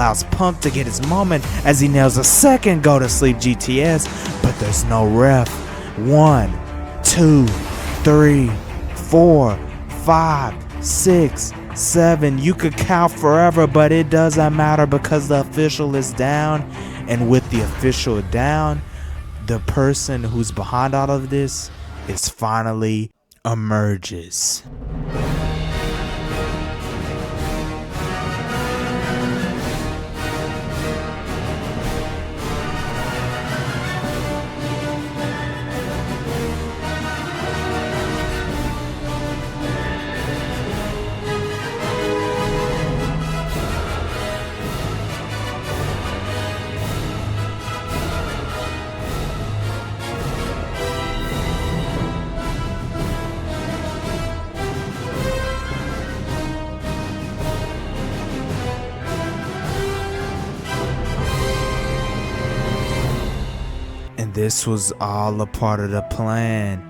allows Punk to get his moment as he nails a second go to sleep GTS, but there's no ref. 1, 2, 3, 4, 5, 6, 7. You could count forever, but it doesn't matter because the official is down. And with the official down, the person who's behind all of this is finally emerges. And this was all a part of the plan.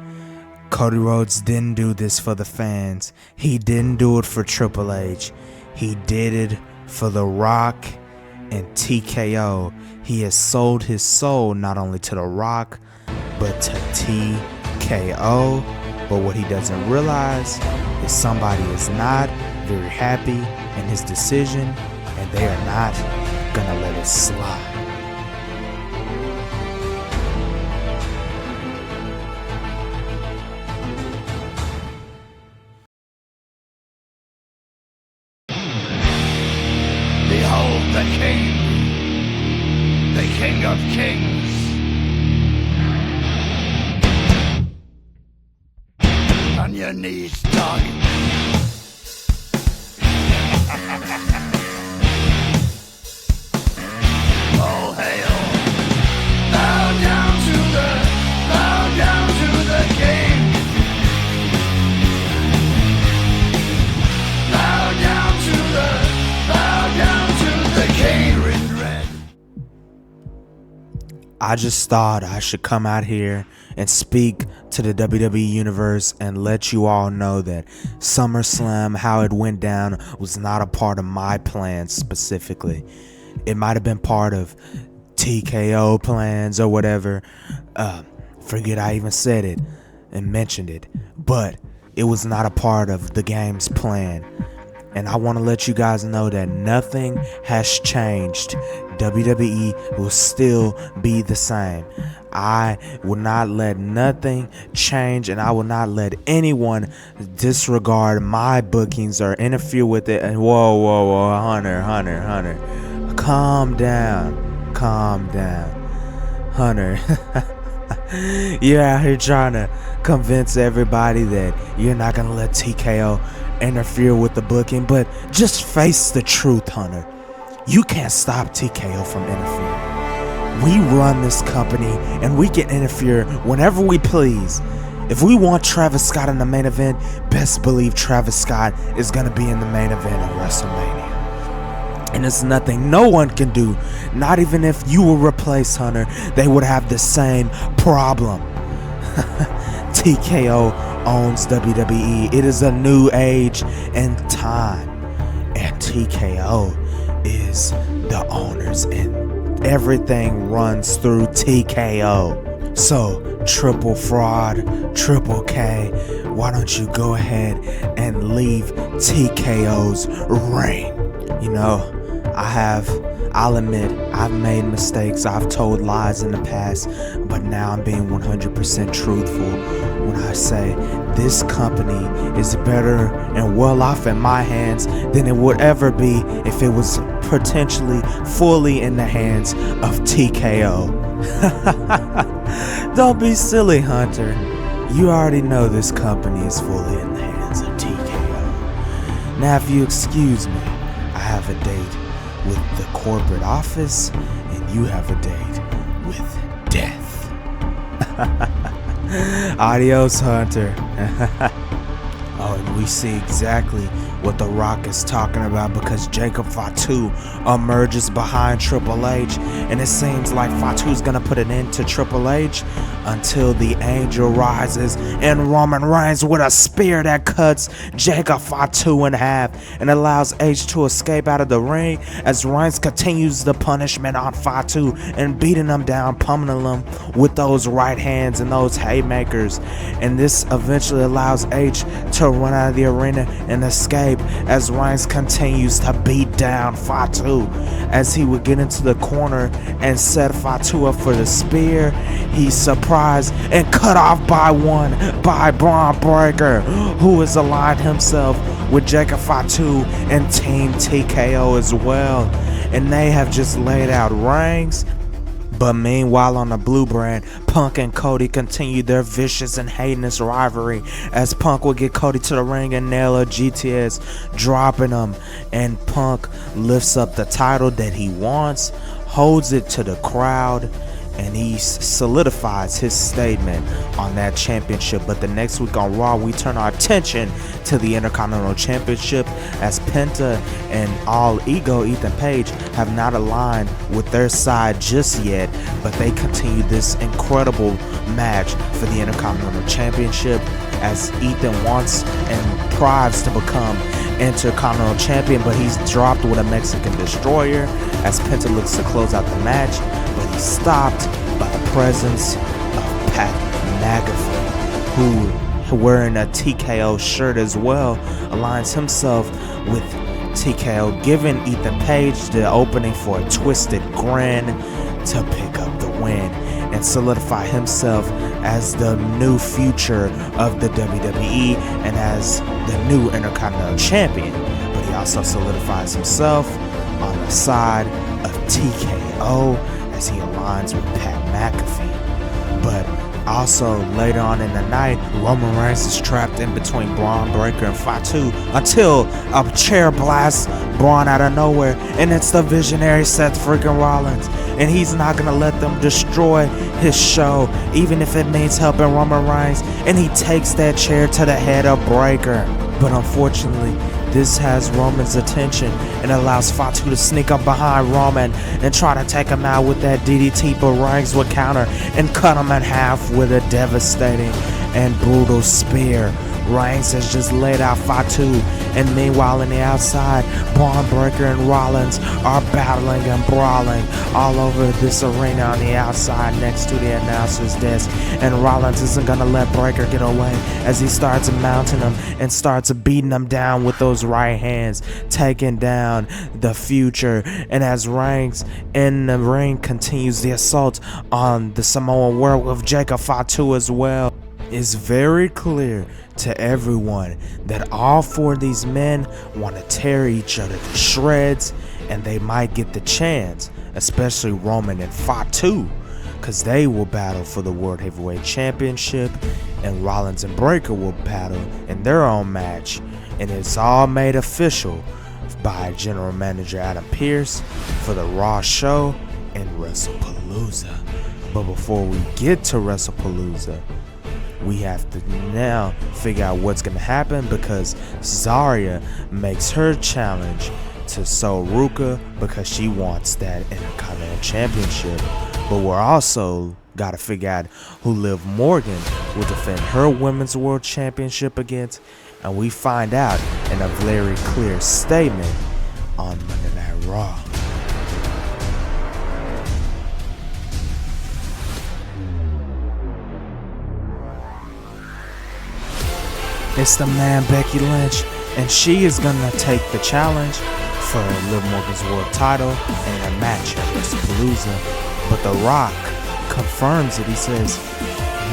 Cody Rhodes didn't do this for the fans. He didn't do it for Triple H. He did it for The Rock and TKO. He has sold his soul not only to The Rock, but to TKO. But what he doesn't realize is somebody is not very happy in his decision, and they are not gonna let it slide. Behold the King of Kings. On your knees, dog. All hail. Bow down to the King. Bow down to the King in red. I just thought I should come out here and speak to the WWE Universe and let you all know that SummerSlam, how it went down, was not a part of my plans specifically. It might have been part of TKO plans or whatever. Forget I even said it and mentioned it, but it was not a part of the game's plan. And I want to let you guys know that nothing has changed. WWE will still be the same. I will not let nothing change, and I will not let anyone disregard my bookings or interfere with it. And whoa, Hunter. Calm down. Hunter. You're out here trying to convince everybody that you're not going to let TKO interfere with the booking, but just face the truth, Hunter. You can't stop TKO from interfering. We run this company and we can interfere whenever we please. If we want Travis Scott in the main event, best believe Travis Scott is going to be in the main event of WrestleMania. And it's nothing no one can do. Not even if you were replaced, Hunter, they would have the same problem. TKO owns WWE. It is a new age and time. And TKO is the owners, and everything runs through TKO. So, Triple Fraud, Triple K, why don't you go ahead and leave TKO's reign? You know, I'll admit, I've made mistakes, I've told lies in the past, but now I'm being 100% truthful when I say this company is better and well off in my hands than it would ever be if it was potentially fully in the hands of TKO. Don't be silly, Hunter. You already know this company is fully in the hands of TKO. Now, if you excuse me, I have a date with the corporate office, and you have a date with death. Adios, Hunter. Oh, and we see exactly what The Rock is talking about, because Jacob Fatu emerges behind Triple H, and it seems like Fatu's gonna put an end to Triple H until the Angel rises and Roman Reigns with a spear that cuts Jacob Fatu in half and allows H to escape out of the ring as Reigns continues the punishment on Fatu and beating him down, pummeling him with those right hands and those haymakers. And this eventually allows H to run out of the arena and escape as Reigns continues to beat down Fatu. As he would get into the corner and set Fatu up for the spear, he's surprised and cut off by Braun Breaker, who has aligned himself with Jacob Fatu and Team TKO as well. And they have just laid out Reigns. But meanwhile, on the blue brand, Punk and Cody continue their vicious and heinous rivalry as Punk will get Cody to the ring and nail a GTS, dropping him. And Punk lifts up the title that he wants, holds it to the crowd, and he solidifies his statement on that championship. But the next week on Raw, we turn our attention to the Intercontinental Championship as Penta and All Ego Ethan Page have not aligned with their side just yet, but they continue this incredible match for the Intercontinental Championship as Ethan wants and prides to become Intercontinental Champion, but he's dropped with a Mexican Destroyer as Penta looks to close out the match, but he's stopped by the presence of Pat McAfee, who, wearing a TKO shirt as well, aligns himself with TKO, giving Ethan Page the opening for a twisted grin to pick up the win and solidify himself as the new future of the WWE and as the new Intercontinental Champion. But he also solidifies himself on the side of TKO as he aligns with Pat McAfee. But also later on in the night, Roman Reigns is trapped in between Braun Breaker and Fatu until a chair blasts Braun out of nowhere, and it's the visionary Seth freaking Rollins, and he's not gonna let them destroy his show, even if it means helping Roman Reigns, and he takes that chair to the head of Breaker. But unfortunately, this has Roman's attention and allows Fatu to sneak up behind Roman and try to take him out with that DDT, but Reigns would counter and cut him in half with a devastating and brutal spear. Reigns has just laid out Fatu, and meanwhile on the outside, Braun Breaker and Rollins are battling and brawling all over this arena on the outside next to the announcer's desk, and Rollins isn't gonna let Breaker get away as he starts mounting him and starts beating him down with those right hands, taking down the future. And as Reigns in the ring continues the assault on the Samoan werewolf Jacob Fatu as well, it's very clear to everyone that all four of these men want to tear each other to shreds, and they might get the chance, especially Roman and Fatu, because they will battle for the World Heavyweight Championship, and Rollins and Breaker will battle in their own match. And it's all made official by General Manager Adam Pearce for the Raw show in WrestlePalooza. But before we get to WrestlePalooza, we have to now figure out what's going to happen, because Zarya makes her challenge to Sol Ruka because she wants that Intercontinental Championship. But we're also got to figure out who Liv Morgan will defend her Women's World Championship against, and we find out in a very clear statement on Monday Night Raw. It's the man Becky Lynch, and she is gonna take the challenge for Liv Morgan's world title in a match at WrestlePalooza. But The Rock confirms it. He says,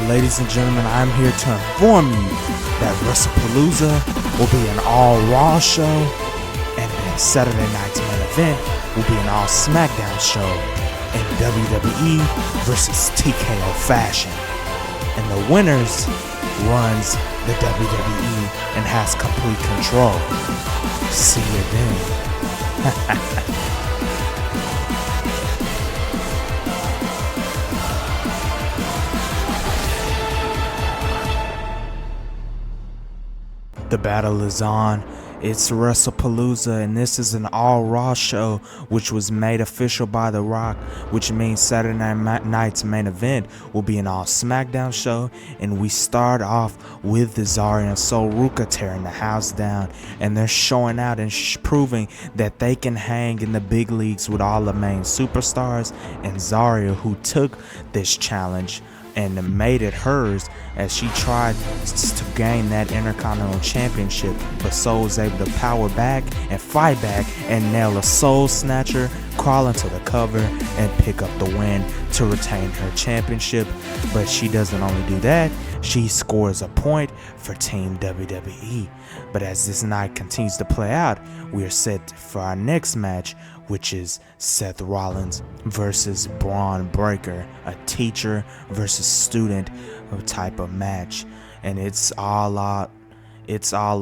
"Ladies and gentlemen, I'm here to inform you that WrestlePalooza will be an all-Raw show, and then Saturday night's main event will be an all-SmackDown show in WWE versus TKO fashion. And the winners runs the WWE and has complete control. See you then." The battle is on, It's WrestlePalooza, and this is an all-Raw show, which was made official by The Rock, which means Saturday night's main event will be an all-SmackDown show, and we start off with the Zarya and Sol Ruca tearing the house down, and they're showing out and proving that they can hang in the big leagues with all the main superstars, and Zarya, who took this challenge and made it hers as she tried to gain that Intercontinental Championship, but Soul was able to power back and fight back and nail a Soul Snatcher, crawl into the cover, and pick up the win to retain her championship. But she doesn't only do that, she scores a point for Team WWE. But as this night continues to play out, we are set for our next match, which is Seth Rollins versus Braun Breaker, a teacher versus student type of match. And it's all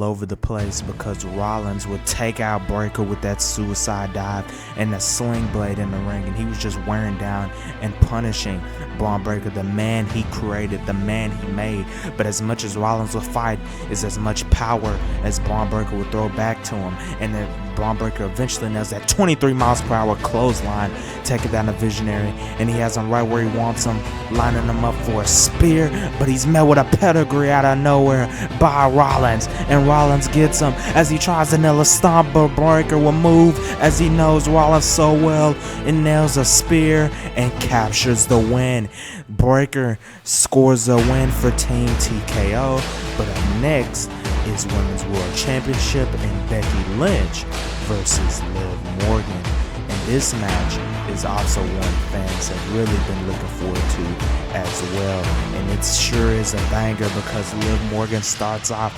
over the place because Rollins would take out Breaker with that suicide dive and the sling blade in the ring, and he was just wearing down and punishing Braun Breaker, the man he created, the man he made. But as much as Rollins would fight, is as much power as Braun Breaker would throw back to him, and then Braun Breaker eventually nails that 23 miles per hour clothesline, taking down the Visionary, and he has him right where he wants him, lining him up for a spear, but he's met with a pedigree out of nowhere by Rollins, and Rollins gets him as he tries to nail a stomp, but Breaker will move as he knows Rollins so well and nails a spear and captures the win. Breaker scores a win for Team TKO, but up next is Women's World Championship and Becky Lynch versus Liv Morgan. And this match is also one fans have really been looking forward to as well. And it sure is a banger because Liv Morgan starts off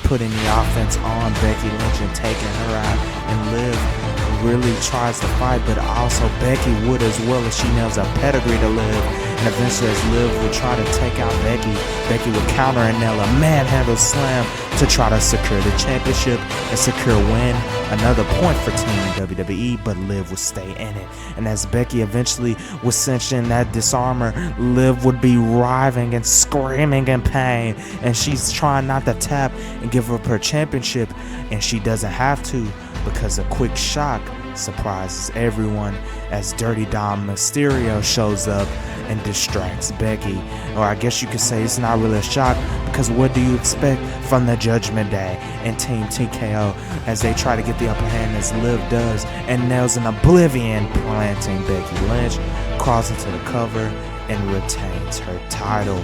putting the offense on Becky Lynch and taking her out. And Liv really tries to fight, but also Becky would as well, as she nails a pedigree to Liv. And eventually as Liv would try to take out Becky, Becky would counter and nail a manhandle slam to try to secure the championship and secure a win. Another point for Team WWE, but Liv would stay in it. And as Becky eventually was cinched in that disarmor, Liv would be writhing and screaming in pain, and she's trying not to tap and give up her championship, and she doesn't have to because a quick shock surprises everyone as Dirty Dom Mysterio shows up and distracts Becky. Or I guess you could say it's not really a shock, because what do you expect from the Judgment Day and Team TKO as they try to get the upper hand, as Liv does and nails an Oblivion, planting Becky Lynch, crawls into the cover and retains her title.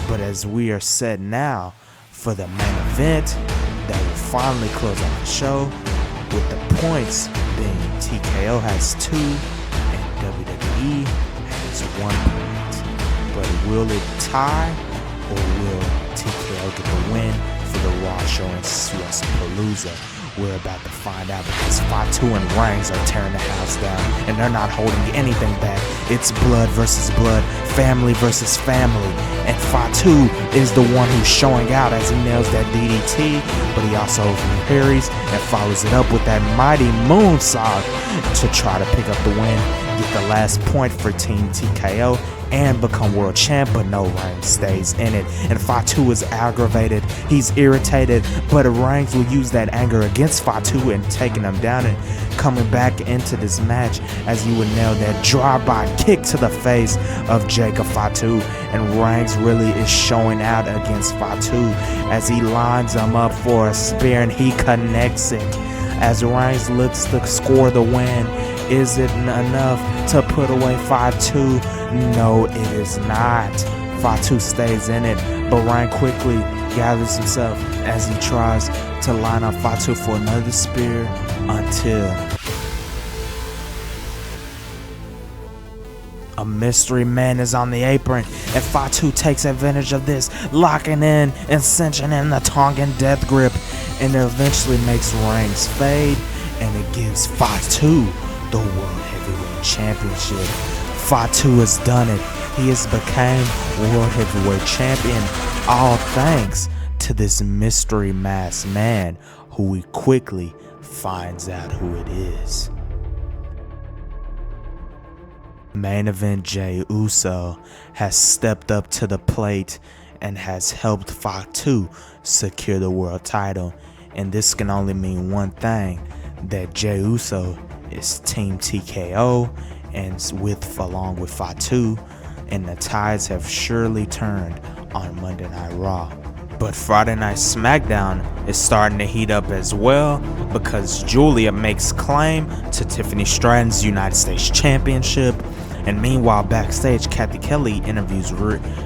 But as we are set now for the main event that will finally close out the show, with the points being TKO has 2 and WWE has 1 point. But will it tie, or will TKO get the win for the Raw show in WrestlePalooza? We're about to find out, because Fatu and Rhodes are tearing the house down, and they're not holding anything back. It's blood versus blood, family versus family, and Fatu is the one who's showing out as he nails that DDT, but he also parries and follows it up with that mighty moonsault to try to pick up the win, get the last point for Team TKO, and become world champ. But no, Rhodes stays in it, and Fatu is aggravated, he's irritated, but Rhodes will use that anger against Fatu and taking him down and coming back into this match as he would nail that drive-by kick to the face of Jacob Fatu. And Rhodes really is showing out against Fatu as he lines him up for a spear and he connects it. As Rhodes looks to score the win, is it enough to put away Fatu? No, it is not. Fatu stays in it, but Rhodes quickly gathers himself as he tries to line up Fatu for another spear until a mystery man is on the apron, and Fatu takes advantage of this, locking in and cinching in the Tongan death grip, and it eventually makes Rhodes fade, and it gives Fatu the World Heavyweight Championship. Fatu has done it. He has become World Heavyweight Champion, all thanks to this mystery masked man who we quickly finds out who it is. Main event Jey Uso has stepped up to the plate and has helped Fatu secure the world title. And this can only mean one thing, that Jey Uso is Team TKO and along with Fatu, and the tides have surely turned on Monday Night Raw. But Friday Night SmackDown is starting to heat up as well, because Julia makes claim to Tiffany Stratton's United States Championship. And meanwhile, backstage, Kathy Kelly interviews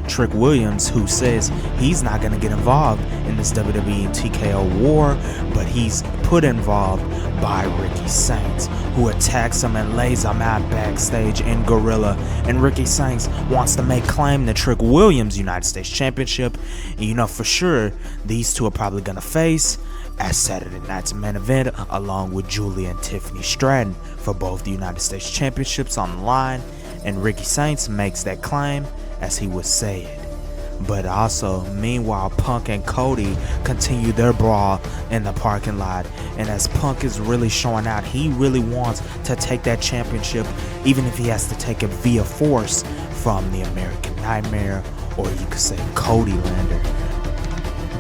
Trick Williams, who says he's not going to get involved in this WWE TKO war, but he's put involved by Ricky Saints, who attacks him and lays him out backstage in Gorilla. And Ricky Saints wants to make claim to Trick Williams' United States Championship. And you know for sure these two are probably going to face at Saturday night's main event, along with Julia and Tiffany Stratton for both the United States Championships on the line. And Ricky Saints makes that claim as he would say it. But also, meanwhile, Punk and Cody continue their brawl in the parking lot. And as Punk is really showing out, he really wants to take that championship, even if he has to take it via force from the American Nightmare, or you could say Cody Lander.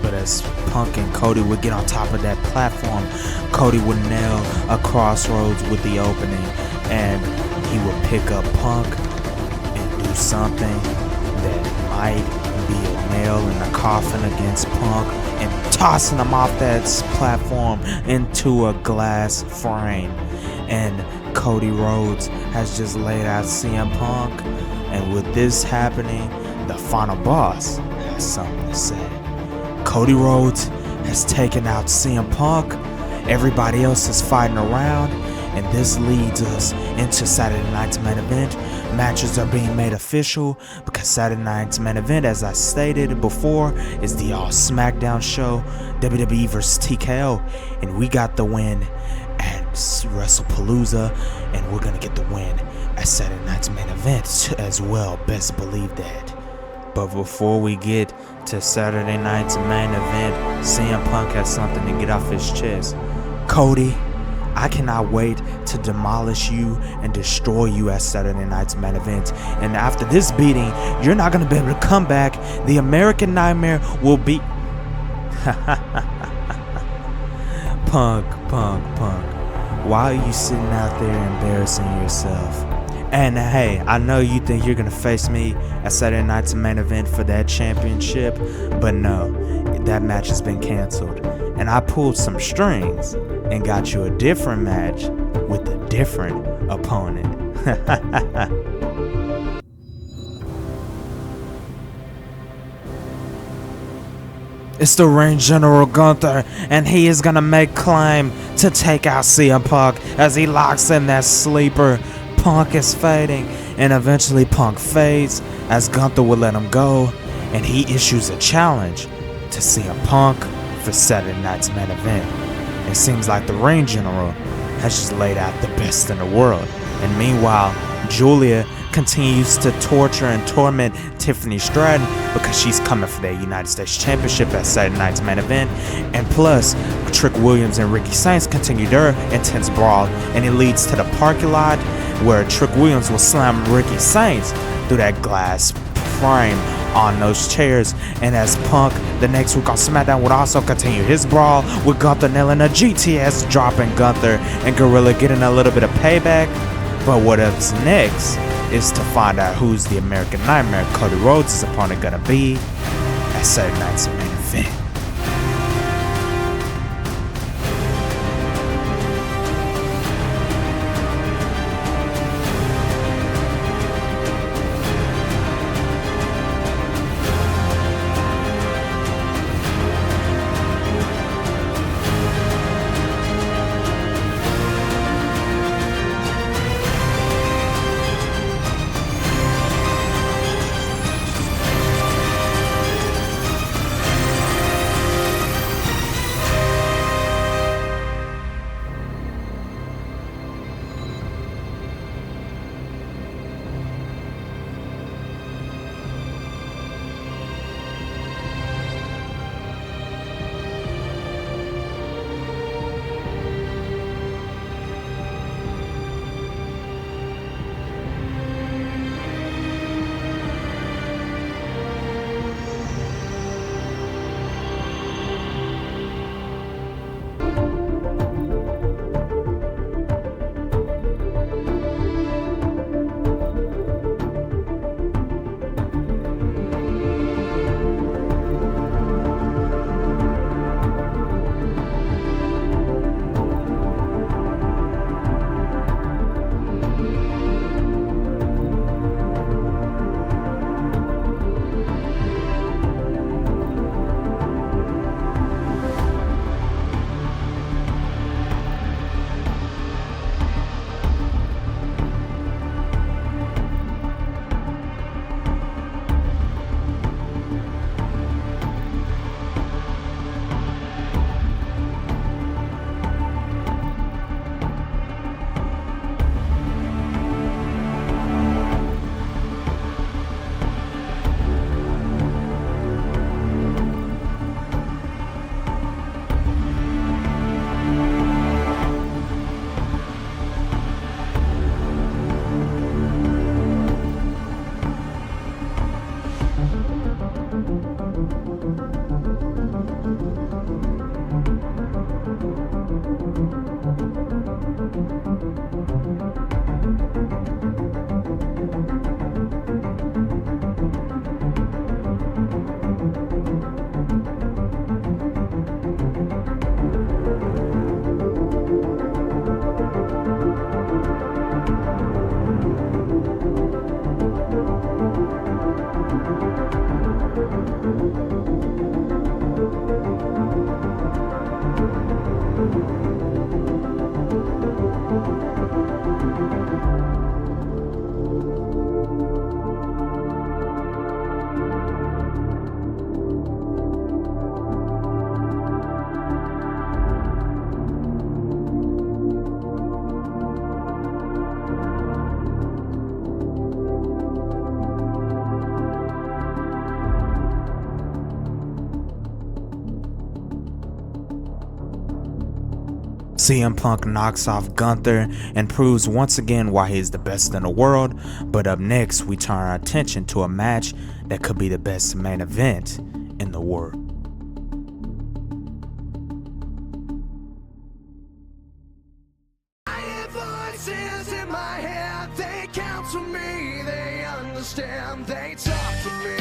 But as Punk and Cody would get on top of that platform, Cody would nail a crossroads with the opening, and he would pick up Punk and do something that might be a nail in the coffin against Punk, and tossing him off that platform into a glass frame. And Cody Rhodes has just laid out CM Punk, and with this happening, the final boss has something to say. Cody Rhodes has taken out CM Punk. Everybody else is fighting around, and this leads us into Saturday night's main event. Matches are being made official because Saturday night's main event, as I stated before, is the All SmackDown show, WWE vs TKO, and we got the win at WrestlePalooza, and we're gonna get the win at Saturday night's main event as well. Best believe that. But before we get to Saturday night's main event, CM Punk has something to get off his chest. Cody, I cannot wait to demolish you and destroy you at Saturday night's main event. And after this beating, you're not going to be able to come back. The American Nightmare will be... Punk. Why are you sitting out there embarrassing yourself? And hey, I know you think you're going to face me at Saturday night's main event for that championship, but no, that match has been canceled. And I pulled some strings and got you a different match with a different opponent. It's the Reign General Gunther, and he is gonna make claim to take out CM Punk as he locks in that sleeper. Punk is fading, and eventually Punk fades as Gunther will let him go, and he issues a challenge to CM Punk for Saturday night's main event. It seems like the Reign General has just laid out the best in the world. And meanwhile, Julia continues to torture and torment Tiffany Stratton because she's coming for that United States Championship at Saturday night's main event. And plus, Trick Williams and Ricky Saints continue their intense brawl, and it leads to the parking lot where Trick Williams will slam Ricky Saints through that glass frame on those chairs. And as Punk the next week on SmackDown would also continue his brawl with Gunther nailing a GTS, dropping Gunther and Gorilla getting a little bit of payback. But what's next is to find out who's the American Nightmare Cody Rhodes' opponent gonna be at Saturday night's main event. CM Punk knocks off Gunther and proves once again why he's the best in the world. But up next, we turn our attention to a match that could be the best main event in the world. I hear voices in my head, they counsel me, they understand, they talk to me.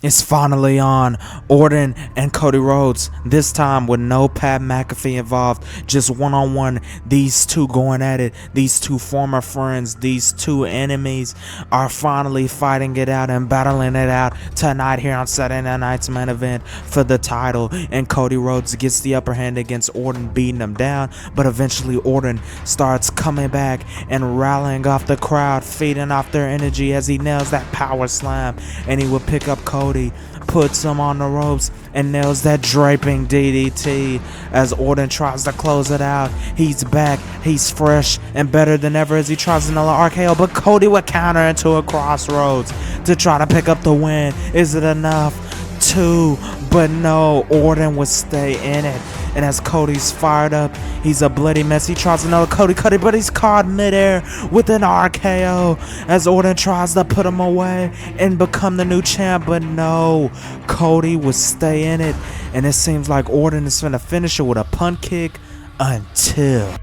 It's finally on. Orton and Cody Rhodes, this time with no Pat McAfee involved, just one-on-one. These two going at it. These two former friends, these two enemies are finally fighting it out and battling it out tonight here on Saturday Night's main event for the title. And Cody Rhodes gets the upper hand against Orton, beating him down, but eventually Orton starts coming back and rallying off the crowd, feeding off their energy as he nails that power slam, and he will pick up Cody, puts him on the ropes, and nails that draping DDT as Orton tries to close it out. He's back, he's fresh and better than ever as he tries another RKO, but Cody would counter into a crossroads to try to pick up the win. Is it enough? Two, but no, Orton would stay in it. And as Cody's fired up, he's a bloody mess. He tries another Cody, but he's caught midair with an RKO as Orton tries to put him away and become the new champ. But no, Cody would stay in it. And it seems like Orton is going to finish it with a punt kick until...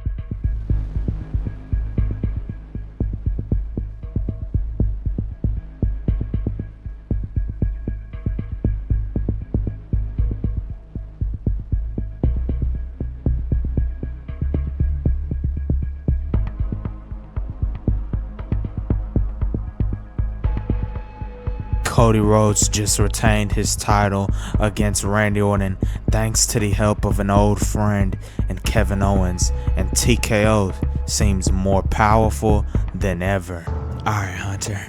Cody Rhodes just retained his title against Randy Orton thanks to the help of an old friend and Kevin Owens, and TKO seems more powerful than ever. Alright, Hunter,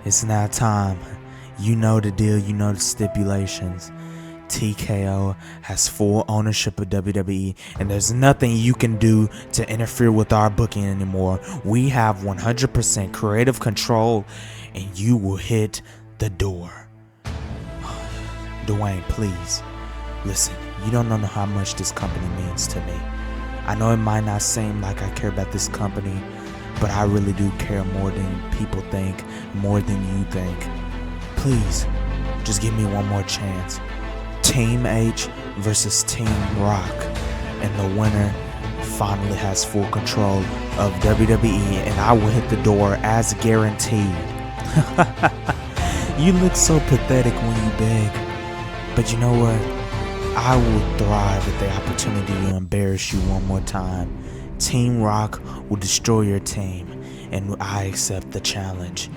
it's now time. You know the deal, you know the stipulations. TKO has full ownership of WWE, and there's nothing you can do to interfere with our booking anymore. We have 100% creative control, and you will hit the door. Dwayne, please, listen, you don't know how much this company means to me. I know it might not seem like I care about this company, but I really do care more than people think, more than you think. Please, just give me one more chance. Team H versus Team Rock, and the winner finally has full control of WWE, and I will hit the door as guaranteed. You look so pathetic when you beg, but you know what? I will thrive at the opportunity to embarrass you one more time. Team Rock will destroy your team, and I accept the challenge.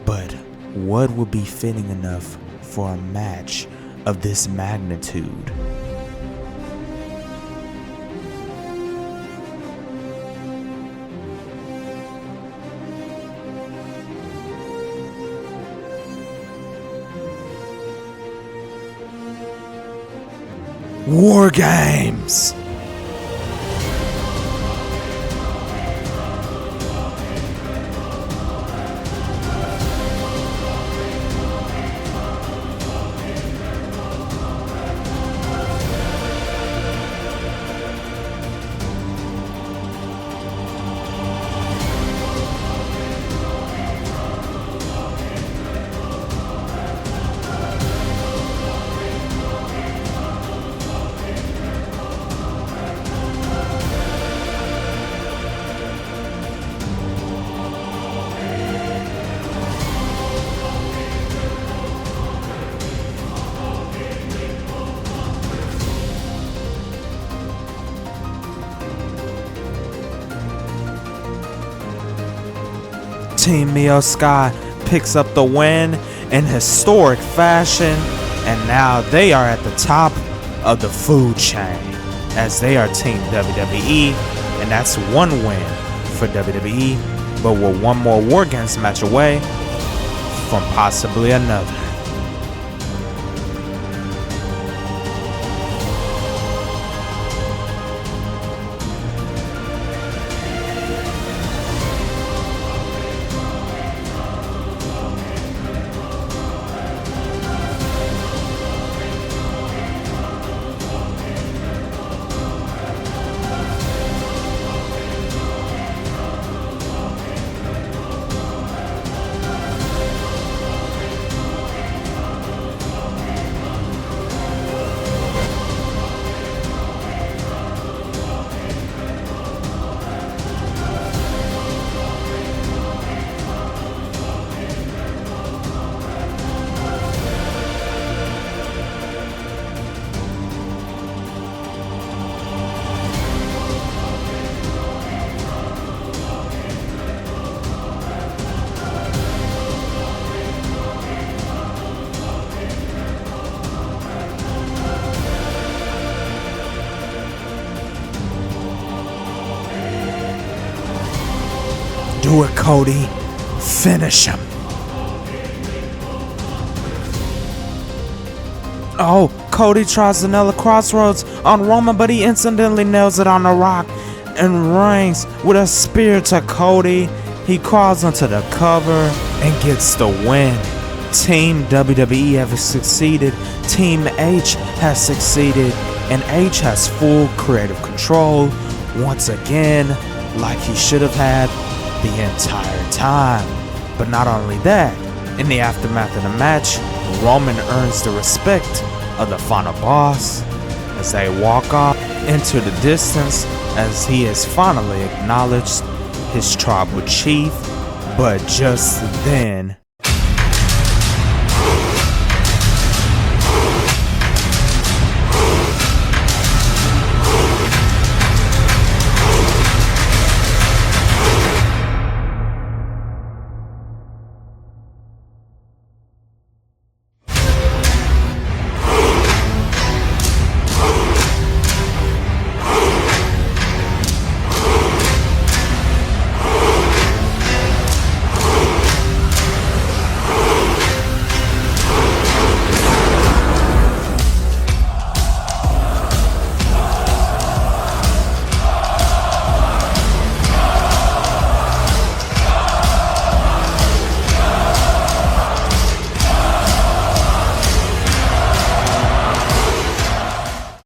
But what would be fitting enough for a match of this magnitude? WarGames! Team Mio Sky picks up the win in historic fashion, and now they are at the top of the food chain as they are Team WWE, and that's one win for WWE, but we're one more WarGames match away from possibly another. Do it, Cody. Finish him. Oh, Cody tries to nail a crossroads on Roman, but he instantly nails it on the Rock and rings with a spear to Cody. He crawls onto the cover and gets the win. Team WWE has succeeded. Team H has succeeded. And H has full creative control once again, like he should have had the entire time. But not only that, in the aftermath of the match, Roman earns the respect of the final boss as they walk off into the distance as he has finally acknowledged his tribal chief. But just then,